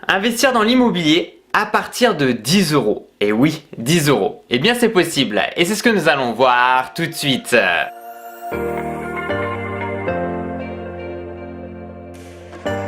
Investir dans l'immobilier à partir de 10 euros. Et oui, 10 euros. Eh bien c'est possible. Et c'est ce que nous allons voir tout de suite.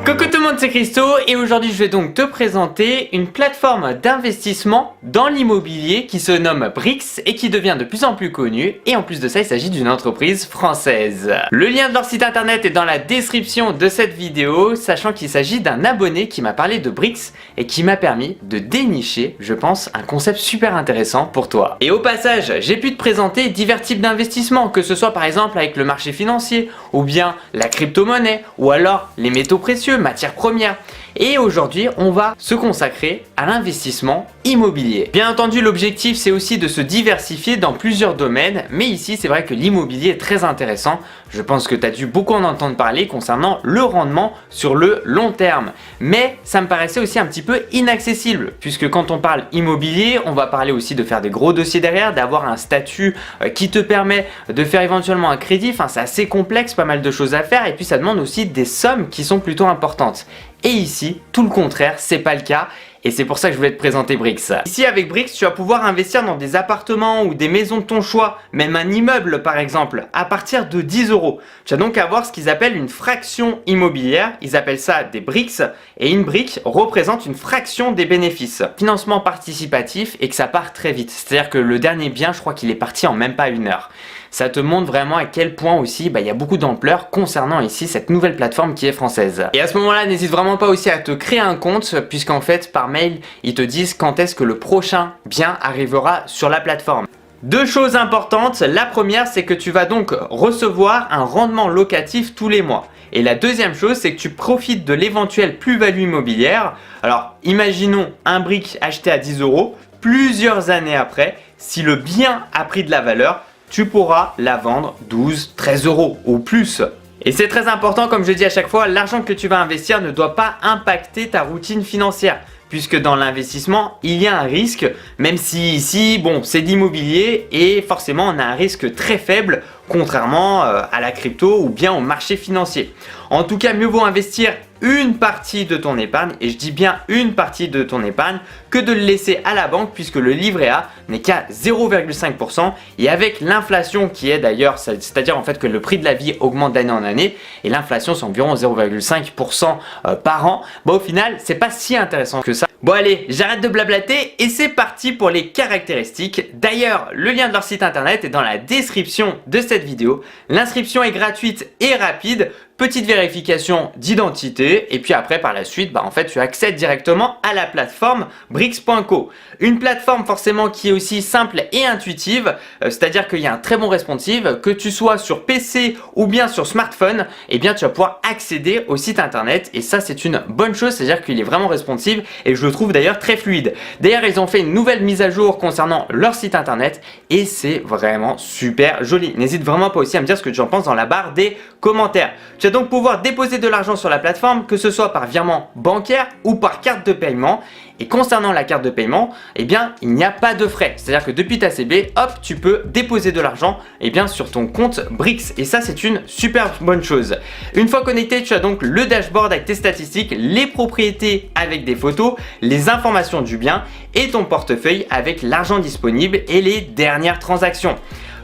Coucou tout le monde, c'est Christo et aujourd'hui je vais donc te présenter une plateforme d'investissement dans l'immobilier qui se nomme Brix et qui devient de plus en plus connue, et en plus de ça il s'agit d'une entreprise française. Le lien de leur site internet est dans la description de cette vidéo, sachant qu'il s'agit d'un abonné qui m'a parlé de Brix et qui m'a permis de dénicher, je pense, un concept super intéressant pour toi. Et au passage, j'ai pu te présenter divers types d'investissements, que ce soit par exemple avec le marché financier, ou bien la crypto-monnaie, ou alors les métaux précieux, matières premières. Et aujourd'hui, on va se consacrer à l'investissement immobilier. Bien entendu, l'objectif, c'est aussi de se diversifier dans plusieurs domaines, mais ici, c'est vrai que l'immobilier est très intéressant. Je pense que tu as dû beaucoup en entendre parler concernant le rendement sur le long terme. Mais ça me paraissait aussi un petit peu inaccessible, puisque quand on parle immobilier, on va parler aussi de faire des gros dossiers derrière, d'avoir un statut qui te permet de faire éventuellement un crédit. Enfin, c'est assez complexe, pas mal de choses à faire, et puis ça demande aussi des sommes qui sont plutôt importantes. Et ici, tout le contraire, c'est pas le cas. Et c'est pour ça que je voulais te présenter Brix. Ici, avec Brix, tu vas pouvoir investir dans des appartements ou des maisons de ton choix, même un immeuble par exemple, à partir de 10 euros. Tu vas donc avoir ce qu'ils appellent une fraction immobilière. Ils appellent ça des briques. Et une brique représente une fraction des bénéfices. Financement participatif et que ça part très vite. C'est-à-dire que le dernier bien, je crois qu'il est parti en même pas une heure. Ça te montre vraiment à quel point aussi il y a beaucoup d'ampleur concernant ici cette nouvelle plateforme qui est française. Et à ce moment là, n'hésite vraiment pas aussi à te créer un compte, puisqu'en fait par mail ils te disent quand est-ce que le prochain bien arrivera sur la plateforme. Deux choses importantes, la première c'est que tu vas donc recevoir un rendement locatif tous les mois. Et la deuxième chose, c'est que tu profites de l'éventuelle plus-value immobilière. Alors imaginons un brick acheté à 10 euros, plusieurs années après, si le bien a pris de la valeur, tu pourras la vendre 12, 13 euros ou plus. Et c'est très important, comme je dis à chaque fois, l'argent que tu vas investir ne doit pas impacter ta routine financière. Puisque dans l'investissement, il y a un risque, même si ici, bon, c'est de l'immobilier et forcément on a un risque très faible, contrairement à la crypto ou bien au marché financier. En tout cas, mieux vaut investir une partie de ton épargne, et je dis bien une partie de ton épargne, que de le laisser à la banque, puisque le livret A n'est qu'à 0,5%, et avec l'inflation qui est d'ailleurs, c'est-à-dire en fait que le prix de la vie augmente d'année en année, et l'inflation c'est environ 0,5% par an, au final c'est pas si intéressant que ça. Bon allez, j'arrête de blablater et c'est parti pour les caractéristiques. D'ailleurs, le lien de leur site internet est dans la description de cette vidéo. L'inscription est gratuite et rapide. Petite vérification d'identité et puis après par la suite en fait tu accèdes directement à la plateforme Brix.co. Une plateforme forcément qui est aussi simple et intuitive, c'est-à-dire qu'il y a un très bon responsive, que tu sois sur PC ou bien sur smartphone, et bien tu vas pouvoir accéder au site internet, et ça c'est une bonne chose, c'est-à-dire qu'il est vraiment responsive et je le trouve d'ailleurs très fluide. D'ailleurs ils ont fait une nouvelle mise à jour concernant leur site internet et c'est vraiment super joli. N'hésite vraiment pas aussi à me dire ce que tu en penses dans la barre des commentaires. Tu vas donc pouvoir déposer de l'argent sur la plateforme, que ce soit par virement bancaire ou par carte de paiement. Et concernant la carte de paiement, eh bien, il n'y a pas de frais. C'est-à-dire que depuis ta CB, hop, tu peux déposer de l'argent sur ton compte Brix. Et ça, c'est une super bonne chose. Une fois connecté, tu as donc le dashboard avec tes statistiques, les propriétés avec des photos, les informations du bien et ton portefeuille avec l'argent disponible et les dernières transactions.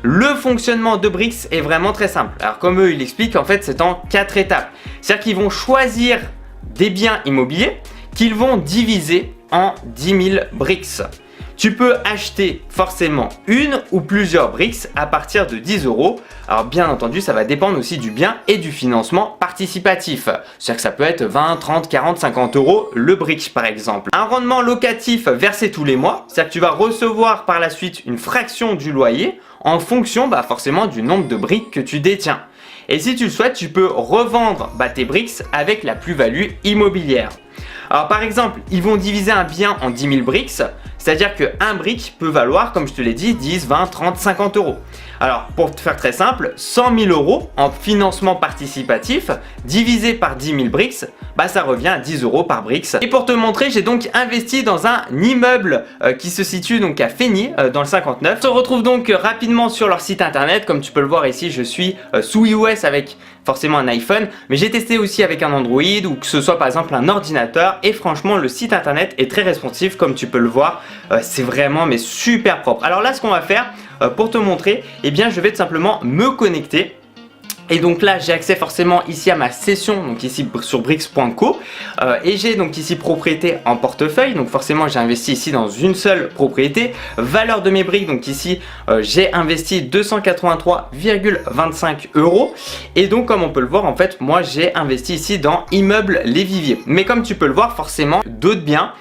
Le fonctionnement de Brix est vraiment très simple. Alors comme eux ils l'expliquent, en fait c'est en 4 étapes. C'est-à-dire qu'ils vont choisir des biens immobiliers qu'ils vont diviser en 10 000 briques. Tu peux acheter forcément une ou plusieurs briques à partir de 10 euros. Alors bien entendu, ça va dépendre aussi du bien et du financement participatif. C'est-à-dire que ça peut être 20, 30, 40, 50 euros le brick par exemple. Un rendement locatif versé tous les mois. C'est-à-dire que tu vas recevoir par la suite une fraction du loyer en fonction forcément du nombre de briques que tu détiens. Et si tu le souhaites, tu peux revendre tes briques avec la plus-value immobilière. Alors par exemple, ils vont diviser un bien en 10 000 briques, c'est-à-dire qu'un brick peut valoir, comme je te l'ai dit, 10, 20, 30, 50 euros. Alors pour te faire très simple, 100 000 euros en financement participatif divisé par 10 000 briques, ça revient à 10 euros par brique. Et pour te montrer, j'ai donc investi dans un immeuble qui se situe donc à Feigny dans le 59. On se retrouve donc rapidement sur leur site internet. Comme tu peux le voir ici, je suis sous iOS avec forcément un iPhone, mais j'ai testé aussi avec un Android ou que ce soit par exemple un ordinateur et franchement le site internet est très responsive comme tu peux le voir, c'est vraiment mais super propre. Alors là ce qu'on va faire pour te montrer, eh bien je vais tout simplement me connecter. Et donc là j'ai accès forcément ici à ma session, donc ici sur Brix.co et j'ai donc ici propriété en portefeuille, donc forcément j'ai investi ici dans une seule propriété. Valeur de mes briques, donc ici j'ai investi 283,25 € et donc comme on peut le voir en fait moi j'ai investi ici dans immeuble Les Viviers. Mais comme tu peux le voir forcément d'autres biens,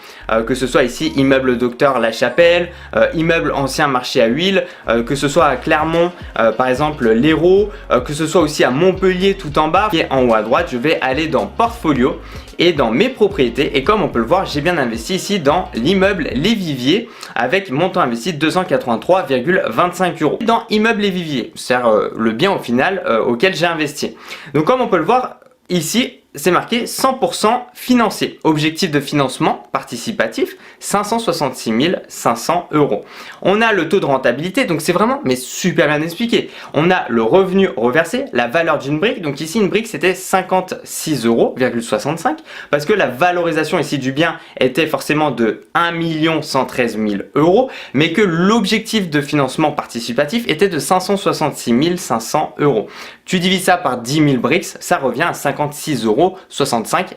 que ce soit ici immeuble Docteur La Chapelle, immeuble ancien marché à huile, que ce soit à Clermont par exemple l'Hérault, que ce soit aussi à Montpellier tout en bas et en haut à droite je vais aller dans portfolio et dans mes propriétés et comme on peut le voir j'ai bien investi ici dans l'immeuble Les Viviers avec montant investi 283,25 €. Dans immeuble Les Viviers, c'est le bien au final auquel j'ai investi. Donc comme on peut le voir ici c'est marqué 100% financé. Objectif de financement participatif 566 500 €. On a le taux de rentabilité, donc c'est vraiment mais super bien expliqué. On a le revenu reversé, la valeur d'une brique. Donc ici une brique c'était 56,65 € parce que la valorisation ici du bien était forcément de 1 113 000 €, mais que l'objectif de financement participatif était de 566 500 €. Tu divises ça par 10 000 briques, ça revient à 56,65 €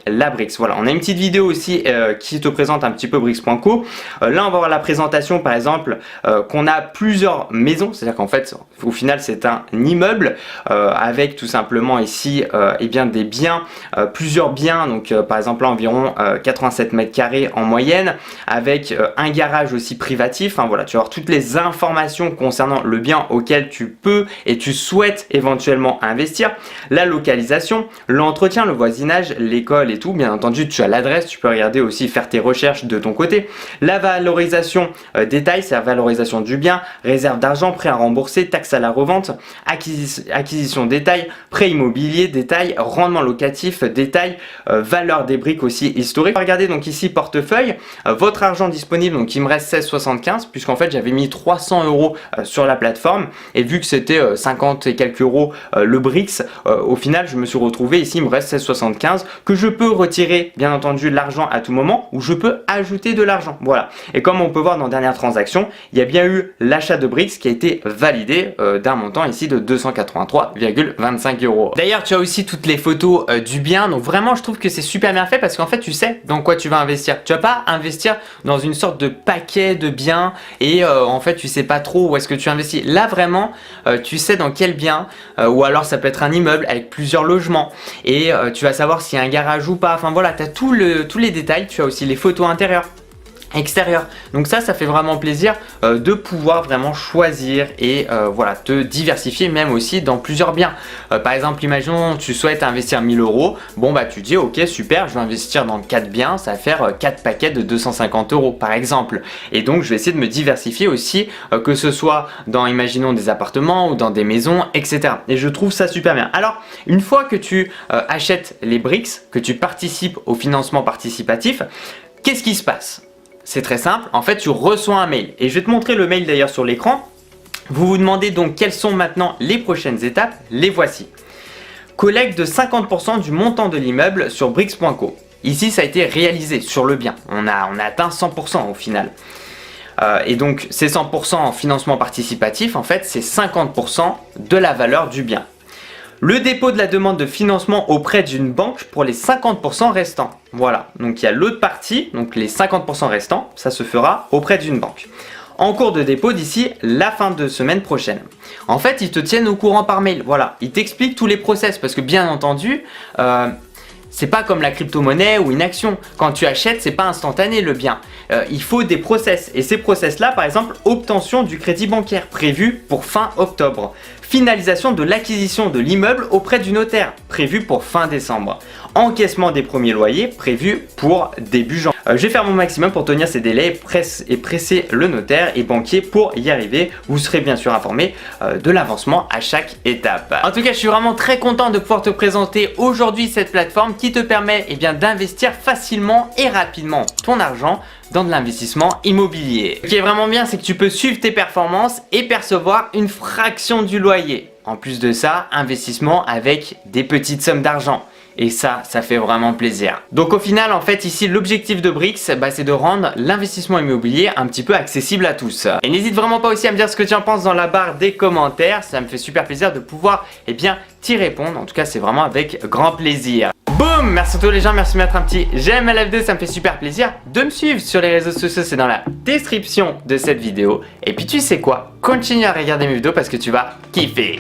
la Brix. Voilà, on a une petite vidéo aussi qui te présente un petit peu Brix.co. Là, on va voir la présentation, par exemple, qu'on a plusieurs maisons, c'est-à-dire qu'en fait, au final, c'est un immeuble avec tout simplement ici, eh bien, des biens, plusieurs biens, donc par exemple là, environ 87 mètres carrés en moyenne, avec un garage aussi privatif. Hein, voilà, tu vas avoir toutes les informations concernant le bien auquel tu peux et tu souhaites éventuellement investir, la localisation, l'entretien, le voisinage, l'école et tout. Bien entendu, tu as l'adresse, tu peux regarder aussi, faire tes recherches de ton côté. La valorisation détail, c'est la valorisation du bien, réserve d'argent, prêt à rembourser, taxe à la revente, acquisition détail, prêt immobilier détail, rendement locatif détail, valeur des briques aussi historique. Regardez donc ici portefeuille, votre argent disponible, donc il me reste 16,75 puisqu'en fait j'avais mis 300 € sur la plateforme et vu que c'était 50 et quelques euros le Brix, au final je me suis retrouvé ici, il me reste 16,75 que je peux retirer bien entendu l'argent à tout moment ou je peux ajouter de l'argent. Voilà, et comme on peut voir dans dernière transaction, il y a bien eu l'achat de Brix qui a été validé d'un montant ici de 283,25 €. D'ailleurs tu as aussi toutes les photos du bien, donc vraiment je trouve que c'est super bien fait parce qu'en fait tu sais dans quoi tu vas investir. Tu vas pas investir dans une sorte de paquet de biens et en fait tu sais pas trop où est-ce que tu investis. Là vraiment tu sais dans quel bien ou alors ça peut être un immeuble avec plusieurs logements et tu vas savoir s'il y a un garage ou pas. Enfin voilà, tu as tous les détails, tu as aussi les photos intérieures, extérieur. Donc ça fait vraiment plaisir de pouvoir vraiment choisir et voilà, te diversifier même aussi dans plusieurs biens. Par exemple, imaginons tu souhaites investir 1000 €, bon bah tu dis ok super, je vais investir dans 4 biens, ça va faire 4 paquets de 250 € par exemple. Et donc je vais essayer de me diversifier aussi, que ce soit dans imaginons des appartements ou dans des maisons, etc. Et je trouve ça super bien. Alors une fois que tu achètes les Brix, que tu participes au financement participatif, qu'est-ce qui se passe? C'est très simple, en fait tu reçois un mail et je vais te montrer le mail d'ailleurs sur l'écran. Vous vous demandez donc quelles sont maintenant les prochaines étapes, les voici. Collecte de 50% du montant de l'immeuble sur Brix.co. Ici ça a été réalisé sur le bien, on a atteint 100% au final. Et donc ces 100% en financement participatif, en fait c'est 50% de la valeur du bien. Le dépôt de la demande de financement auprès d'une banque pour les 50% restants. Voilà, donc il y a l'autre partie, donc les 50% restants, ça se fera auprès d'une banque. En cours de dépôt d'ici la fin de semaine prochaine. En fait, ils te tiennent au courant par mail, voilà. Ils t'expliquent tous les process parce que bien entendu, c'est pas comme la crypto-monnaie ou une action. Quand tu achètes, c'est pas instantané le bien. Il faut des process. Et ces process-là, par exemple, obtention du crédit bancaire prévu pour fin octobre. Finalisation de l'acquisition de l'immeuble auprès du notaire, prévu pour fin décembre. Encaissement des premiers loyers, prévu pour début janvier. Je vais faire mon maximum pour tenir ces délais et presser le notaire et banquier pour y arriver. Vous serez bien sûr informé de l'avancement à chaque étape. En tout cas, je suis vraiment très content de pouvoir te présenter aujourd'hui cette plateforme qui te permet d'investir facilement et rapidement ton argent dans de l'investissement immobilier. Ce qui est vraiment bien, c'est que tu peux suivre tes performances et percevoir une fraction du loyer. en plus de ça, investissement avec des petites sommes d'argent. Et ça fait vraiment plaisir. Donc au final, en fait, ici, l'objectif de Brix, c'est de rendre l'investissement immobilier un petit peu accessible à tous. Et n'hésite vraiment pas aussi à me dire ce que tu en penses dans la barre des commentaires. Ça me fait super plaisir de pouvoir, t'y répondre. En tout cas, c'est vraiment avec grand plaisir. Boum! Merci à tous les gens, merci de mettre un petit j'aime à la vidéo, ça me fait super plaisir. De me suivre sur les réseaux sociaux, c'est dans la description de cette vidéo. Et puis tu sais quoi? Continue à regarder mes vidéos parce que tu vas kiffer.